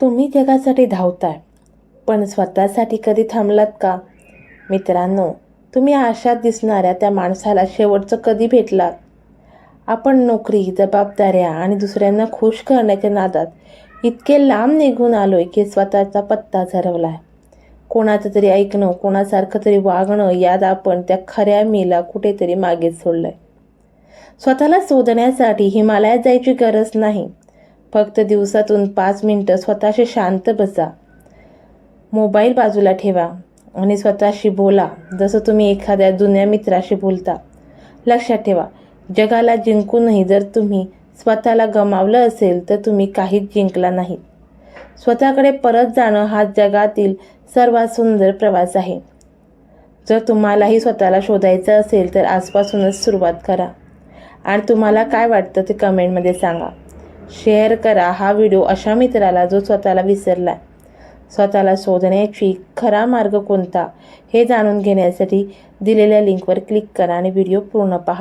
तुम्ही जगासाठी धावताय, पण स्वतःसाठी कधी थांबलात का? मित्रांनो, तुम्ही आशात दिसणाऱ्या त्या माणसाला शेवटचं कधी भेटलात? आपण नोकरी, जबाबदाऱ्या आणि दुसऱ्यांना खुश करण्याच्या नादात इतके लांब निघून आलोय की स्वतःचा पत्ताच हरवलाय. कोणाचं तरी ऐकणं, कोणासारखं तरी वागणं यात आपण त्या खऱ्या मीला कुठेतरी मागेच सोडलंय. स्वतःला शोधण्यासाठी हिमालयात जायची गरज नाही. फक्त दिवसातून 5 मिनिटं स्वतःशी शांत बसा. मोबाईल बाजूला ठेवा आणि स्वतःशी बोला, जसं तुम्ही एखाद्या जुन्या मित्राशी बोलता. लक्षात ठेवा, जगाला जिंकूनही जर तुम्ही स्वतःला गमावलं असेल तर तुम्ही काहीच जिंकला नाही. स्वतःकडे परत जाणं हा जगातील सर्वात सुंदर प्रवास आहे. जर तुम्हालाही स्वतःला शोधायचं असेल तर आजपासूनच सुरुवात करा. आणि तुम्हाला काय वाटतं ते कमेंटमध्ये सांगा. शेअर करा हा व्हिडिओ अशा मित्राला जो स्वतःला विसरला. स्वतःला शोधण्याची खरा मार्ग कोणता हे जाणून घेण्यासाठी दिलेल्या लिंकवर क्लिक करा आणि व्हिडिओ पूर्ण पहा.